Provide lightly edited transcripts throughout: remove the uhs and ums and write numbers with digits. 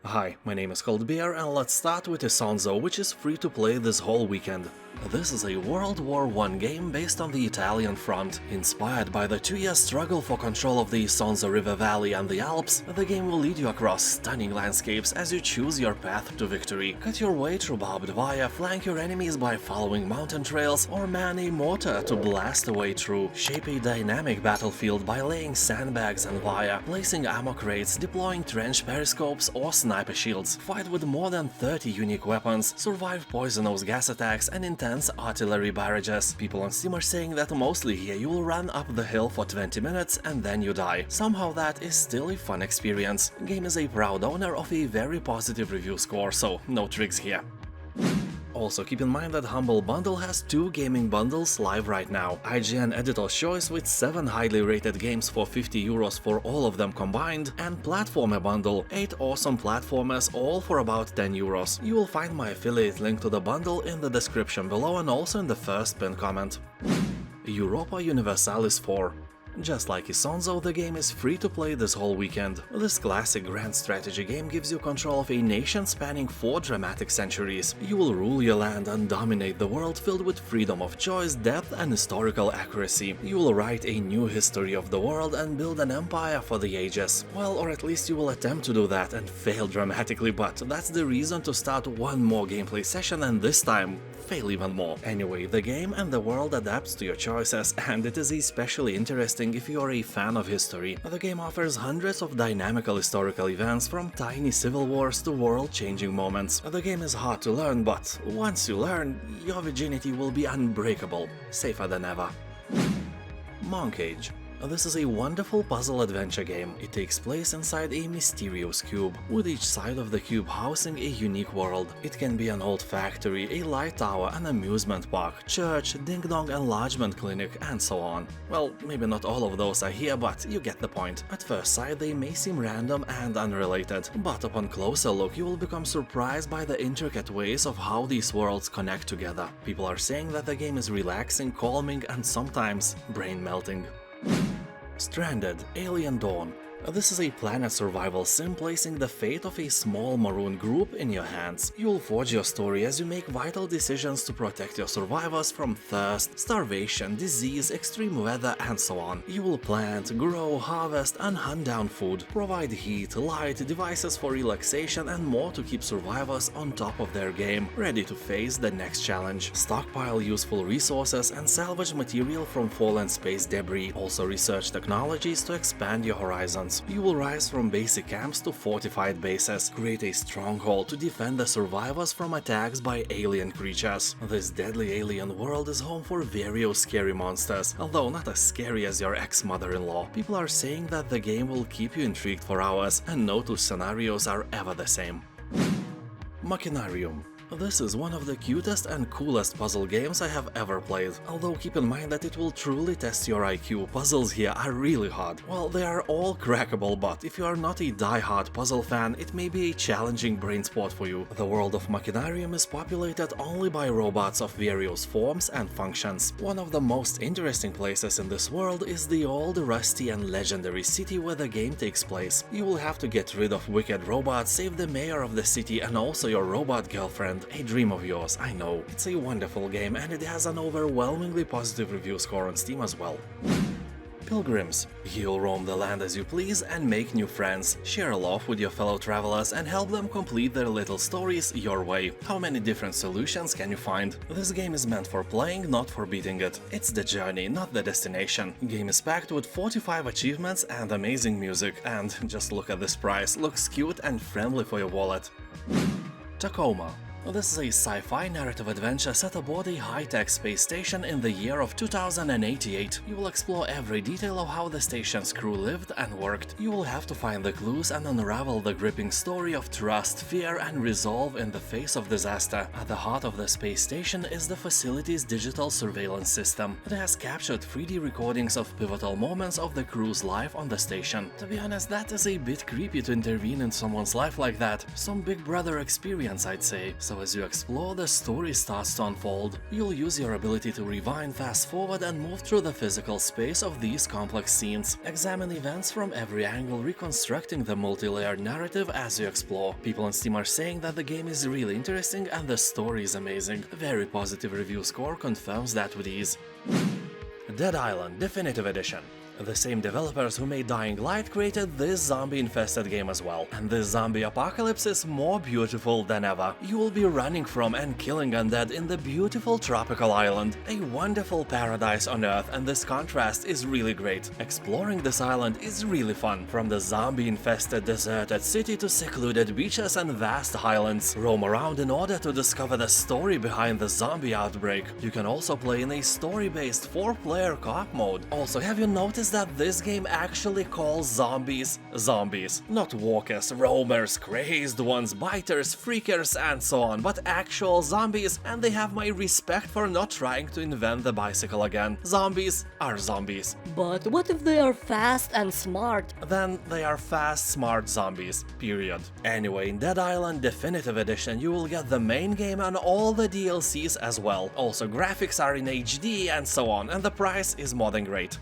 Hi, my name is Bear, and let's start with Isonzo, which is free to play this whole weekend. This is a World War I game based on the Italian front. Inspired by the 2-year struggle for control of the Isonzo River Valley and the Alps, the game will lead you across stunning landscapes as you choose your path to victory. Cut your way through barbed wire, flank your enemies by following mountain trails, or man a mortar to blast a way through. Shape a dynamic battlefield by laying sandbags and wire, placing ammo crates, deploying trench periscopes or sniper shields. Fight with more than 30 unique weapons, survive poisonous gas attacks and intense artillery barrages. People on Steam are saying that mostly here you will run up the hill for 20 minutes and then you die. Somehow that is still a fun experience. Game is a proud owner of a very positive review score, so no tricks here. Also keep in mind that Humble Bundle has 2 gaming bundles live right now. IGN Editor's Choice with 7 highly rated games for €50 for all of them combined, and Platformer Bundle, 8 awesome platformers all for about €10. You will find my affiliate link to the bundle in the description below and also in the first pinned comment. Europa Universalis IV. Just like Isonzo, the game is free to play this whole weekend. This classic grand strategy game gives you control of a nation spanning 4 dramatic centuries. You will rule your land and dominate the world filled with freedom of choice, depth and historical accuracy. You will write a new history of the world and build an empire for the ages. Well, or at least you will attempt to do that and fail dramatically, but that's the reason to start one more gameplay session and this time fail even more. Anyway, the game and the world adapts to your choices, and it is especially interesting if you are a fan of history. The game offers hundreds of dynamical historical events, from tiny civil wars to world-changing moments. The game is hard to learn, but once you learn, your virginity will be unbreakable, safer than ever. Moncage. This is a wonderful puzzle adventure game. It takes place inside a mysterious cube, with each side of the cube housing a unique world. It can be an old factory, a light tower, an amusement park, church, ding-dong enlargement clinic, and so on. Well, maybe not all of those are here, but you get the point. At first sight they may seem random and unrelated, but upon closer look you will become surprised by the intricate ways of how these worlds connect together. People are saying that the game is relaxing, calming, and sometimes brain-melting. Stranded: Alien Dawn. This is a planet survival sim placing the fate of a small maroon group in your hands. You will forge your story as you make vital decisions to protect your survivors from thirst, starvation, disease, extreme weather, and so on. You will plant, grow, harvest, and hunt down food, provide heat, light, devices for relaxation, and more to keep survivors on top of their game, ready to face the next challenge. Stockpile useful resources and salvage material from fallen space debris. Also research technologies to expand your horizons. You will rise from basic camps to fortified bases, create a stronghold to defend the survivors from attacks by alien creatures. This deadly alien world is home for various scary monsters, although not as scary as your ex-mother-in-law. People are saying that the game will keep you intrigued for hours, and no 2 scenarios are ever the same. Machinarium. This is one of the cutest and coolest puzzle games I have ever played, although keep in mind that it will truly test your IQ. Puzzles here are really hard. Well, they are all crackable, but if you are not a die-hard puzzle fan, it may be a challenging brain sport for you. The world of Machinarium is populated only by robots of various forms and functions. One of the most interesting places in this world is the old, rusty and legendary city where the game takes place. You will have to get rid of wicked robots, save the mayor of the city and also your robot girlfriend. A dream of yours, I know. It's a wonderful game and it has an overwhelmingly positive review score on Steam as well. Pilgrims. You'll roam the land as you please and make new friends, share love with your fellow travelers and help them complete their little stories your way. How many different solutions can you find? This game is meant for playing, not for beating it. It's the journey, not the destination. Game is packed with 45 achievements and amazing music, and just look at this price, looks cute and friendly for your wallet. Tacoma. This is a sci-fi narrative adventure set aboard a high-tech space station in the year of 2088. You will explore every detail of how the station's crew lived and worked. You will have to find the clues and unravel the gripping story of trust, fear and resolve in the face of disaster. At the heart of the space station is the facility's digital surveillance system. It has captured 3D recordings of pivotal moments of the crew's life on the station. To be honest, that is a bit creepy to intervene in someone's life like that. Some Big Brother experience, I'd say. So as you explore, the story starts to unfold. You'll use your ability to rewind, fast forward and move through the physical space of these complex scenes. Examine events from every angle, reconstructing the multi-layered narrative as you explore. People on Steam are saying that the game is really interesting and the story is amazing. A very positive review score confirms that with ease. Dead Island Definitive Edition. The same developers who made Dying Light created this zombie-infested game as well, and this zombie apocalypse is more beautiful than ever. You will be running from and killing undead in the beautiful tropical island, a wonderful paradise on Earth, and this contrast is really great. Exploring this island is really fun, from the zombie-infested deserted city to secluded beaches and vast highlands. Roam around in order to discover the story behind the zombie outbreak. You can also play in a story-based 4-player co-op mode. Also, have you noticed that this game actually calls zombies zombies? Not walkers, roamers, crazed ones, biters, freakers and so on, but actual zombies, and they have my respect for not trying to invent the bicycle again. Zombies are zombies. But what if they are fast and smart? Then they are fast, smart zombies, period. Anyway, in Dead Island Definitive Edition you will get the main game and all the DLCs as well. Also, graphics are in HD and so on, and the price is more than great.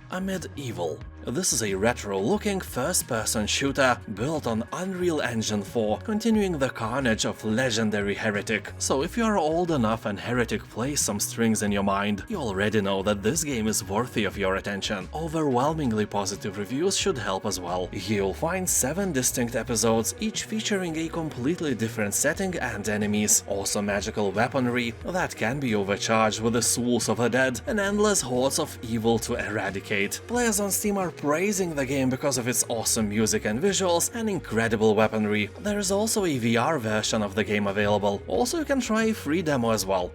Amid Evil. This is a retro-looking first-person shooter built on Unreal Engine 4, continuing the carnage of legendary Heretic. So if you are old enough and Heretic plays some strings in your mind, you already know that this game is worthy of your attention. Overwhelmingly positive reviews should help as well. Here you'll find 7 distinct episodes, each featuring a completely different setting and enemies. Also magical weaponry that can be overcharged with the souls of the dead, and endless hordes of evil to eradicate. Players on Steam are praising the game because of its awesome music and visuals and incredible weaponry. There is also a VR version of the game available. Also, you can try a free demo as well.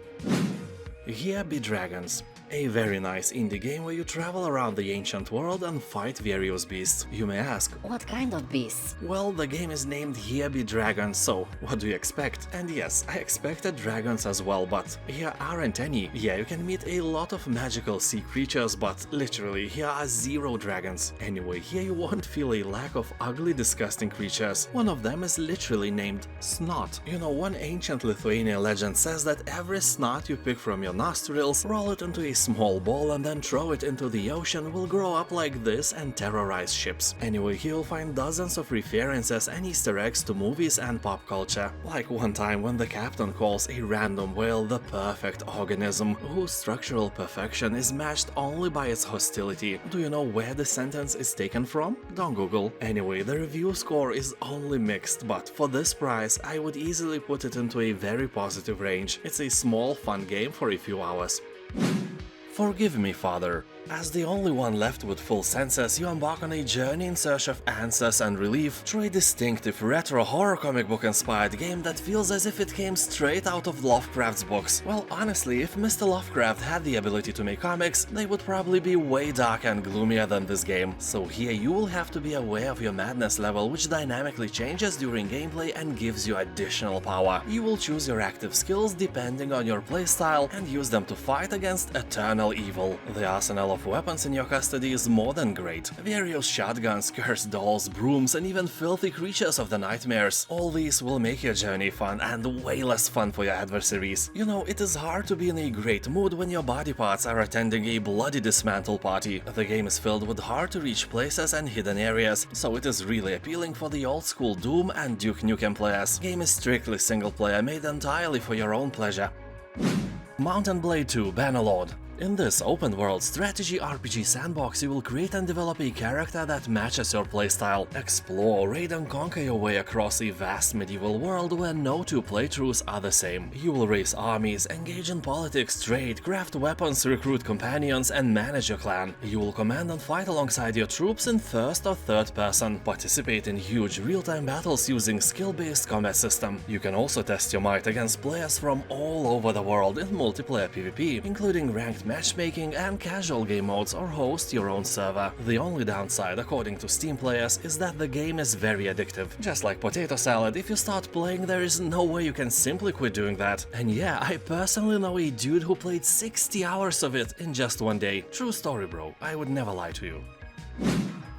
Here Be Dragons. A very nice indie game where you travel around the ancient world and fight various beasts. You may ask, What kind of beasts? well, the game is named Here Be Dragons, so what do you expect? And yes, I expected dragons as well, but here aren't any. Yeah, you can meet a lot of magical sea creatures, but literally, here are 0 dragons. Anyway, here you won't feel a lack of ugly, disgusting creatures. One of them is literally named Snot. You know, one ancient Lithuanian legend says that every snot you pick from your nostrils, roll it into a small ball and then throw it into the ocean will grow up like this and terrorize ships. Anyway, here you'll find dozens of references and Easter eggs to movies and pop culture. Like one time when the captain calls a random whale the perfect organism, whose structural perfection is matched only by its hostility. Do you know where the sentence is taken from? Don't Google. Anyway, the review score is only mixed, but for this price I would easily put it into a very positive range. It's a small fun game for a few hours. Forgive me, Father. As the only one left with full senses, you embark on a journey in search of answers and relief through a distinctive retro horror comic book inspired game that feels as if it came straight out of Lovecraft's books. Well, honestly, if Mr. Lovecraft had the ability to make comics, they would probably be way darker and gloomier than this game. So here you will have to be aware of your madness level, which dynamically changes during gameplay and gives you additional power. You will choose your active skills depending on your playstyle and use them to fight against eternal evil. The arsenal of weapons in your custody is more than great. Various shotguns, cursed dolls, brooms, and even filthy creatures of the nightmares. All these will make your journey fun and way less fun for your adversaries. You know, it is hard to be in a great mood when your body parts are attending a bloody dismantle party. The game is filled with hard-to-reach places and hidden areas, so it is really appealing for the old-school Doom and Duke Nukem players. Game is strictly single-player, made entirely for your own pleasure. Mountain Blade 2 Bannerlord. In this open-world strategy RPG sandbox, you will create and develop a character that matches your playstyle. Explore, raid and conquer your way across a vast medieval world where no 2 playthroughs are the same. You will raise armies, engage in politics, trade, craft weapons, recruit companions, and manage your clan. You will command and fight alongside your troops in first or third person. Participate in huge real-time battles using skill-based combat system. You can also test your might against players from all over the world in multiplayer PvP, including ranked matchmaking and casual game modes, or host your own server. The only downside, according to Steam players, is that the game is very addictive. Just like potato salad, if you start playing, there is no way you can simply quit doing that. And yeah, I personally know a dude who played 60 hours of it in just one day. True story, bro. I would never lie to you.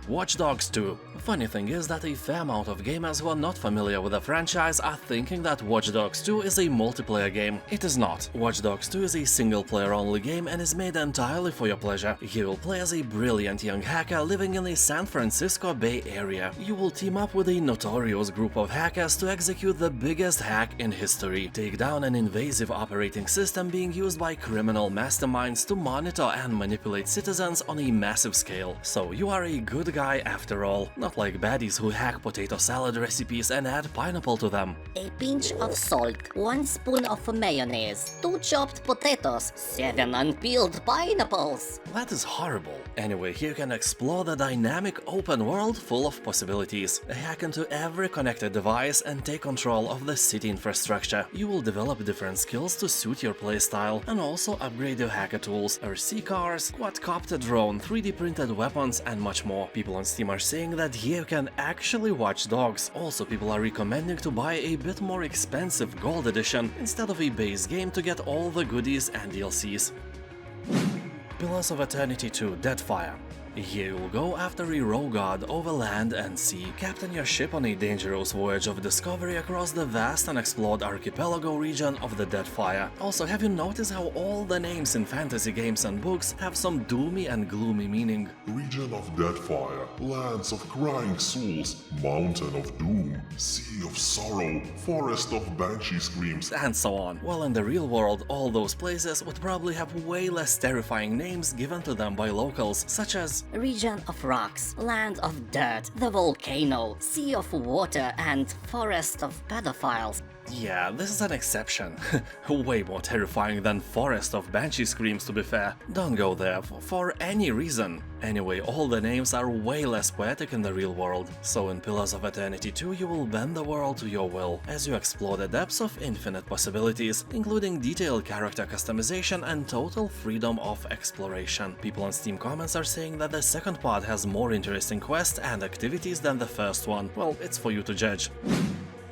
Watch Dogs 2. Funny thing is that a fair amount of gamers who are not familiar with the franchise are thinking that Watch Dogs 2 is a multiplayer game. It is not. Watch Dogs 2 is a single-player only game and is made entirely for your pleasure. You will play as a brilliant young hacker living in the San Francisco Bay Area. You will team up with a notorious group of hackers to execute the biggest hack in history, take down an invasive operating system being used by criminal masterminds to monitor and manipulate citizens on a massive scale. So you are a good guy after all, not like baddies who hack potato salad recipes and add pineapple to them. A pinch of salt, 1 spoon of mayonnaise, 2 chopped potatoes, 7 unpeeled pineapples. That is horrible. Anyway, here you can explore the dynamic open world full of possibilities. Hack into every connected device and take control of the city infrastructure. You will develop different skills to suit your playstyle and also upgrade your hacker tools, RC cars, quadcopter drone, 3D printed weapons and much more. People on Steam are saying that here you can actually watch dogs. Also, people are recommending to buy a bit more expensive gold edition instead of a base game to get all the goodies and DLCs. Pillars of Eternity 2 Deadfire. Here you will go after a rogue god over land and sea, captain your ship on a dangerous voyage of discovery across the vast unexplored archipelago region of the Deadfire. Also, have you noticed how all the names in fantasy games and books have some doomy and gloomy meaning? Region of Deadfire, lands of crying souls, mountain of doom, sea of sorrow, forest of banshee screams, and so on. While in the real world, all those places would probably have way less terrifying names given to them by locals, such as Region of rocks, land of dirt, the volcano, sea of water, and forest of pedophiles. Yeah, this is an exception. Way more terrifying than Forest of Banshee Screams, to be fair. Don't go there for any reason. Anyway, all the names are way less poetic in the real world. So in Pillars of Eternity 2 you will bend the world to your will, as you explore the depths of infinite possibilities, including detailed character customization and total freedom of exploration. People on Steam comments are saying that the second part has more interesting quests and activities than the first one. Well, it's for you to judge.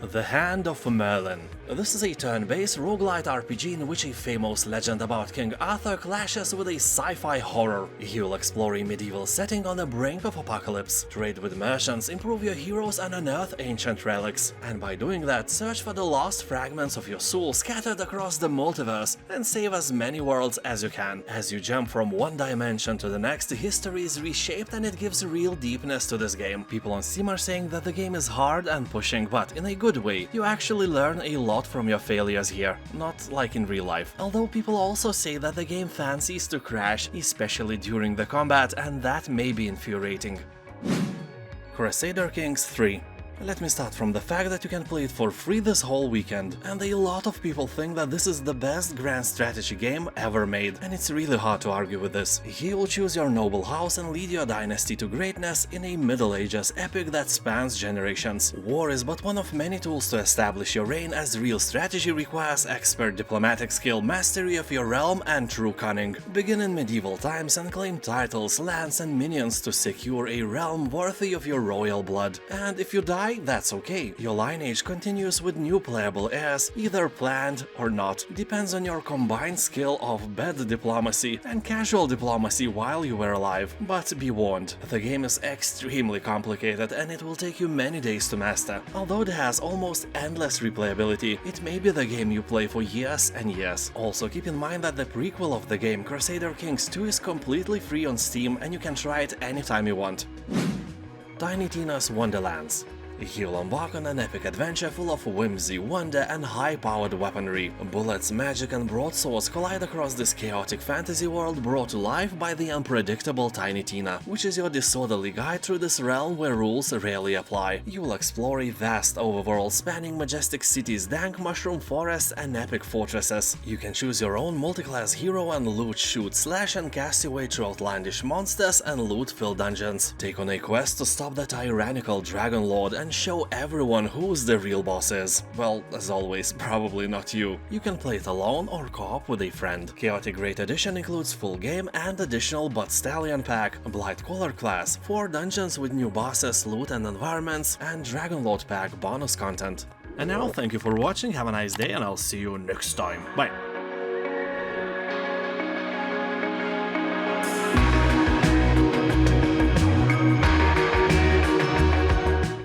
The Hand of Merlin. This is a turn-based roguelite RPG in which a famous legend about King Arthur clashes with a sci-fi horror. You'll explore a medieval setting on the brink of apocalypse, trade with merchants, improve your heroes and unearth ancient relics. And by doing that, search for the lost fragments of your soul scattered across the multiverse and save as many worlds as you can. As you jump from one dimension to the next, history is reshaped and it gives real deepness to this game. People on Steam are saying that the game is hard and pushing, but in a good way. You actually learn a lot from your failures here, not like in real life. Although people also say that the game fancies to crash, especially during the combat, and that may be infuriating. Crusader Kings III. Let me start from the fact that you can play it for free this whole weekend, and a lot of people think that this is the best grand strategy game ever made, and it's really hard to argue with this. You will choose your noble house and lead your dynasty to greatness in a Middle Ages epic that spans generations. War is but one of many tools to establish your reign, as real strategy requires expert diplomatic skill, mastery of your realm, and true cunning. Begin in medieval times and claim titles, lands, and minions to secure a realm worthy of your royal blood. And if you die, that's okay. Your lineage continues with new playable heirs, either planned or not. Depends on your combined skill of bad diplomacy and casual diplomacy while you were alive. But be warned, the game is extremely complicated and it will take you many days to master. Although it has almost endless replayability, it may be the game you play for years and years. Also keep in mind that the prequel of the game, Crusader Kings II, is completely free on Steam and you can try it anytime you want. Tiny Tina's Wonderlands. You'll embark on an epic adventure full of whimsy, wonder, and high-powered weaponry. Bullets, magic, and broadswords collide across this chaotic fantasy world brought to life by the unpredictable Tiny Tina, which is your disorderly guide through this realm where rules rarely apply. You will explore a vast overworld spanning majestic cities, dank mushroom forests, and epic fortresses. You can choose your own multi-class hero and loot, shoot, slash, and cast your way through outlandish monsters and loot-filled dungeons. Take on a quest to stop the tyrannical Dragon Lord and show everyone who's the real boss is. Well, as always, probably not you. You can play it alone or co-op with a friend. Chaotic Great Edition includes full game and additional But Stallion pack, Blight Collar class, 4 dungeons with new bosses, loot and environments, and Dragon Lord pack bonus content. And now, thank you for watching, have a nice day, and I'll see you next time. Bye!